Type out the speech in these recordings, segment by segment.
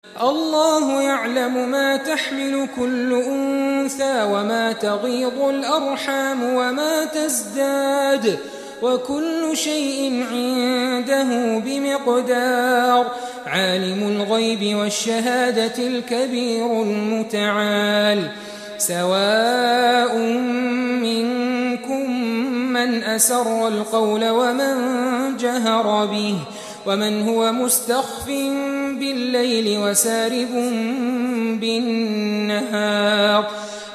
الله يعلم ما تحمل كل أنثى وما تغيض الأرحام وما تزداد وكل شيء عنده بمقدار. عالم الغيب والشهادة الكبير المتعال. سواء منكم من أسر القول ومن جهر به ومن هو مستخف بالليل وسارب بالنهار.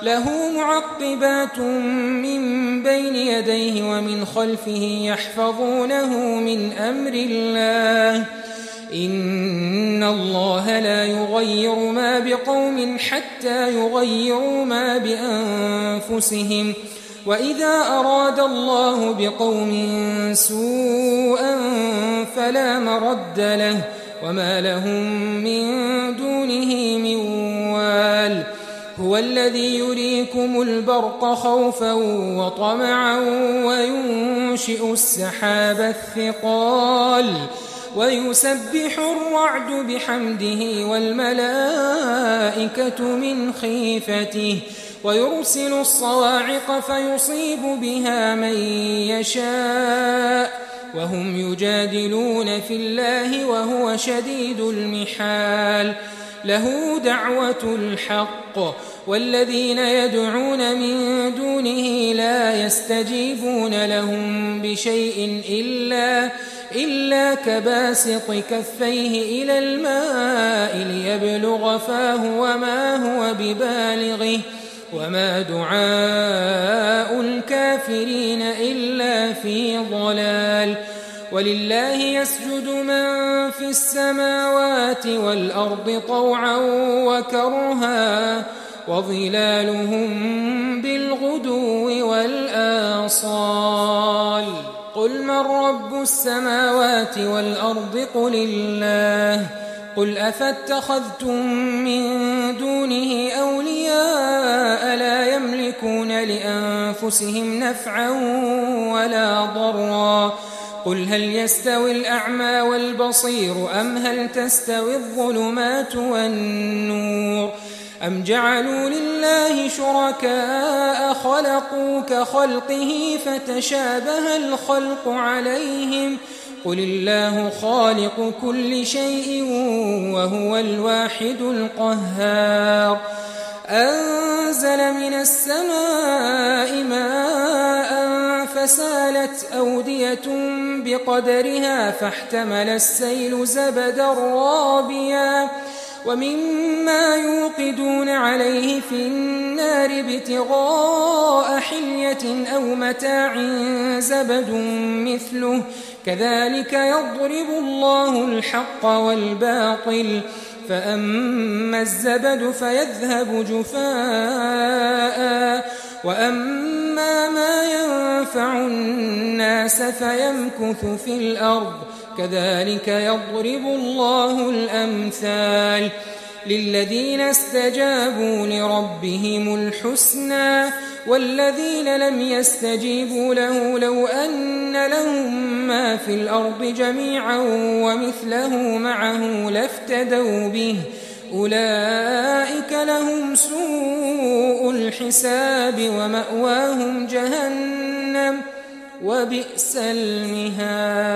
له معقبات من بين يديه ومن خلفه يحفظونه من أمر الله. إن الله لا يغير ما بقوم حتى يغيروا ما بأنفسهم. وإذا أراد الله بقوم سوءا فلا مرد له وما لهم من دونه من وال. هو الذي يريكم البرق خوفا وطمعا وينشئ السحاب الثقال ويسبح الرعد بحمده والملائكة من خيفته ويرسل الصواعق فيصيب بها من يشاء وهم يجادلون في الله وهو شديد المحال. له دعوة الحق والذين يدعون من دونه لا يستجيبون لهم بشيء إلا كباسط كفيه إلى الماء ليبلغ فاه وما هو ببالغه وما دعاء الكافرين إلا في ضلال. ولله يسجد من في السماوات والأرض طوعا وكرها وظلالهم بالغدو والآصال. قل من رب السماوات والأرض قل الله. قل أفاتخذتم من دونه أولياء لا يملكون لأنفسهم نفعا ولا ضرا. قل هل يستوي الأعمى والبصير أم هل تستوي الظلمات والنور أم جعلوا لله شركاء خلقوا كخلقه فتشابه الخلق عليهم. قل الله خالق كل شيء وهو الواحد القهار. أنزل من السماء ماء فسالت أودية بقدرها فاحتمل السيل زبدا رابيا ومما يوقدون عليه في النار ابتغاء حلية أو متاع زبد مثله كذلك يضرب الله الحق والباطل. فأما الزبد فيذهب جفاء وأما ما ينفع الناس فيمكث في الأرض كذلك يضرب الله الأمثال. للذين استجابوا لربهم الحسنى والذين لم يستجيبوا له لو أن لهم ما في الأرض جميعا ومثله معه لافتدوا به أولئك لهم سوء الحساب ومأواهم جهنم وبئس المهاد.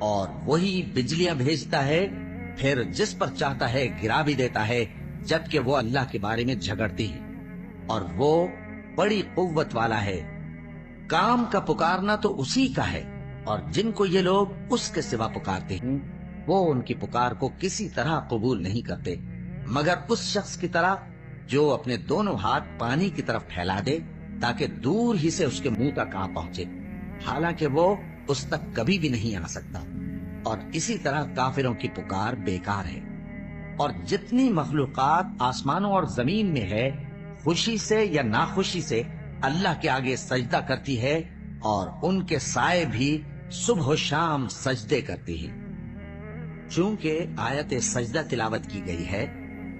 اور وہی بجلیاں بھیجتا ہے، پھر جس پر چاہتا ہے گرا بھی دیتا ہے، جبکہ وہ اللہ کے بارے میں جھگڑتی ہے، اور وہ بڑی قوت والا ہے۔ کام کا پکارنا تو اسی کا ہے، اور جن کو یہ لوگ اس کے سوا پکارتے ہیں وہ ان کی پکار کو کسی طرح قبول نہیں کرتے، مگر اس شخص کی طرح جو اپنے دونوں ہاتھ پانی کی طرف پھیلا دے تاکہ دور ہی سے اس کے منہ تک آ پہنچے، حالانکہ وہ اس تک کبھی بھی نہیں آ سکتا۔ اور اسی طرح کافروں کی پکار بیکار ہے۔ اور جتنی مخلوقات آسمانوں اور زمین میں ہے، خوشی سے یا ناخوشی سے اللہ کے آگے سجدہ کرتی ہے، اور ان کے سائے بھی صبح و شام سجدے کرتی ہیں۔ چونکہ آیت سجدہ تلاوت کی گئی ہے،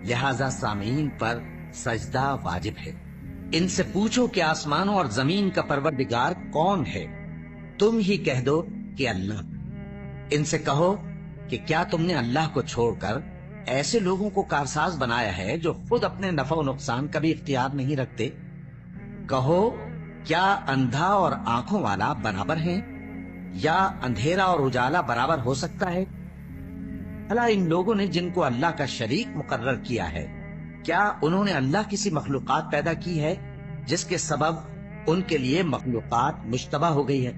لہذا سامعین پر سجدہ واجب ہے۔ ان سے پوچھو کہ آسمانوں اور زمین کا پروردگار کون ہے؟ تم ہی کہہ دو کہ اللہ۔ ان سے کہو کہ کیا تم نے اللہ کو چھوڑ کر ایسے لوگوں کو کارساز بنایا ہے جو خود اپنے نفع و نقصان کا بھی اختیار نہیں رکھتے؟ کہو کیا اندھا اور آنکھوں والا برابر ہیں، یا اندھیرا اور اجالا برابر ہو سکتا ہے؟ بھلا ان لوگوں نے جن کو اللہ کا شریک مقرر کیا ہے، کیا انہوں نے اللہ کسی مخلوقات پیدا کی ہے جس کے سبب ان کے لیے مخلوقات مشتبہ ہو گئی ہے؟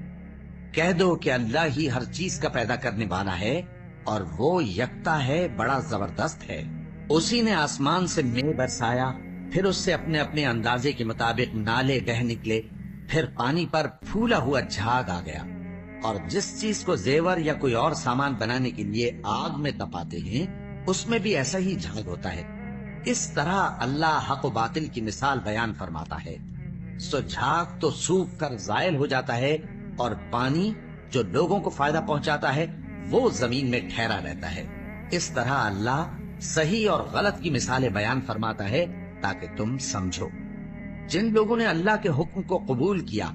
کہہ دو کہ اللہ ہی ہر چیز کا پیدا کرنے والا ہے، اور وہ یکتا ہے، بڑا زبردست ہے۔ اسی نے آسمان سے مے برسایا، پھر اس سے اپنے اپنے اندازے کے مطابق نالے بہہ نکلے، پھر پانی پر پھولا ہوا جھاگ آ گیا۔ اور جس چیز کو زیور یا کوئی اور سامان بنانے کے لیے آگ میں تپاتے ہیں، اس میں بھی ایسا ہی جھاگ ہوتا ہے۔ اس طرح اللہ حق و باطل کی مثال بیان فرماتا ہے۔ سو جھاگ تو سوکھ کر زائل ہو جاتا ہے، اور پانی جو لوگوں کو فائدہ پہنچاتا ہے وہ زمین میں ٹھہرا رہتا ہے۔ اس طرح اللہ صحیح اور غلط کی مثالیں بیان فرماتا ہے تاکہ تم سمجھو۔ جن لوگوں نے اللہ کے حکم کو قبول کیا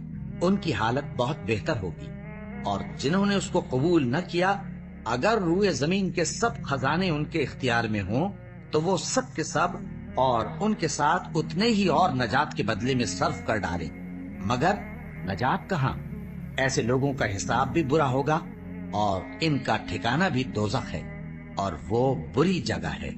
ان کی حالت بہت بہتر ہوگی، اور جنہوں نے اس کو قبول نہ کیا، اگر روئے زمین کے سب خزانے ان کے اختیار میں ہوں تو وہ سب کے سب اور ان کے ساتھ اتنے ہی اور نجات کے بدلے میں صرف کر ڈالیں، مگر نجات کہاں؟ ایسے لوگوں کا حساب بھی برا ہوگا، اور ان کا ٹھکانہ بھی دوزخ ہے، اور وہ بری جگہ ہے۔